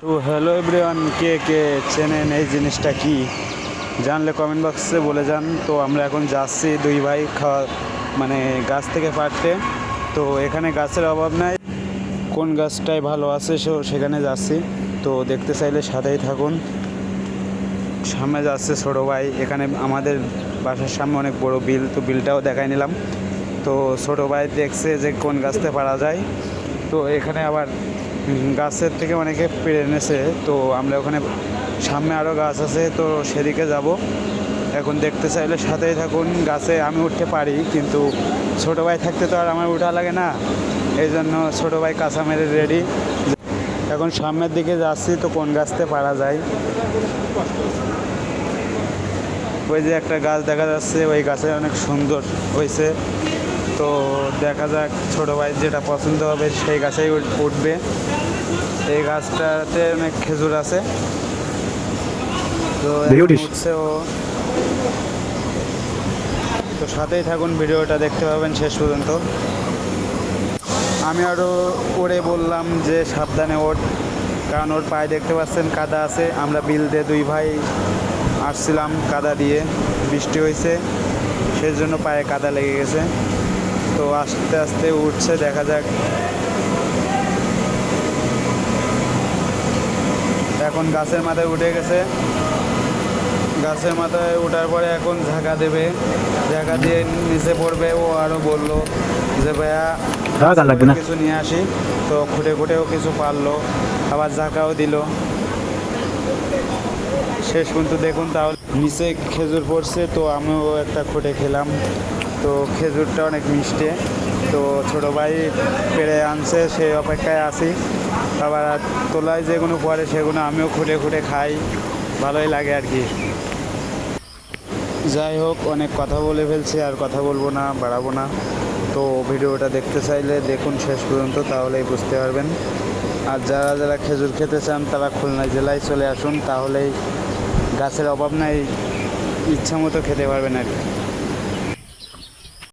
তো hello everyone, কে কে চেনেন এই জিনিসটা কি জানলে কমেন্ট বক্সে বলে যান। তো আমরা এখন যাচ্ছি দুই ভাই খাওয়া মানে গাছ থেকে পাড়তে। তো এখানে গাছের অভাব নাই, কোন গাছটাই ভালো আছে সেখানে যাচ্ছি। তো দেখতে চাইলে সাথেই থাকুন। সামনে যাচ্ছে ছোটো ভাই, এখানে আমাদের বাসার সামনে অনেক বড় বিল, তো বিলটাও দেখাই নিলাম। তো ছোটো ভাই দেখছে যে কোন গাছতে পারা যায়। তো এখানে আবার গাছের থেকে অনেকে পেড়ে এনেছে। তো আমরা ওখানে সামনে আরও গাছ আছে, তো সেদিকে যাব। এখন দেখতে চাইলে সাথেই থাকুন। গাছে আমি উঠতে পারি, কিন্তু ছোটো ভাই থাকতে তো আর আমার উঠা লাগে না, এই জন্য ছোটো ভাই কাঁচা মেরে রেডি। এখন সামনের দিকে যাচ্ছি, তো কোন গাছতে পারা যায়। ওই যে একটা গাছ দেখা যাচ্ছে, ওই গাছে অনেক সুন্দর হয়েছে। তো দেখা যাক ছোটো ভাই যেটা পছন্দ হবে সেই গাছেই উঠবে। এই গাছটাতে অনেক খেজুর আছে। তো উঠছে ও। তো সাথেই থাকুন, ভিডিওটা দেখতে পাবেন শেষ পর্যন্ত। আমি আরও ওরে বললাম যে সাবধানে ওঠ, কারণ ওর পায়ে দেখতে পাচ্ছেন কাদা আছে। আমরা বিল দিয়ে দুই ভাই আসছিলাম, কাদা দিয়ে বৃষ্টি হয়েছে, সেই জন্য পায়ে কাদা লেগে গেছে। তো আস্তে আস্তে উঠছে, দেখা যাক। এখন গাছের মাথায় উঠে গেছে। গাছের মাথায় ওঠার পরে এখন ঝাঁকা দেবে, ঝাঁকা দিয়ে নিচে পড়বে। ও আরও বললো যে ভাইয়া কিছু নিয়ে আসি। তো খুঁটে খুঁটেও কিছু পারলো, আবার ঝাঁকাও দিল। শেষ পর্যন্ত দেখুন। তাহলে নিচে খেজুর পড়ছে, তো আমিও একটা খুঁটে খেলাম। তো খেজুরটা অনেক মিষ্টি। তো ছোটো ভাই পেড়ে আনছে, সেই অপেক্ষায় আছি। আবার তোলায় যেগুলো পড়ে সেগুলো আমিও খুঁটে খুঁটে খাই, ভালোই লাগে আর কি। যাই হোক, অনেক কথা বলে ফেলছি, আর কথা বলবো না, বাড়াবো না। তো ভিডিওটা দেখতে চাইলে দেখুন শেষ পর্যন্ত, তাহলেই বুঝতে পারবেন। আর যারা যারা খেজুর খেতে চান তারা খুলনা জেলায় চলে আসুন, তাহলেই গাছের অভাব নাই, ইচ্ছা মতো খেতে পারবেন আর কি।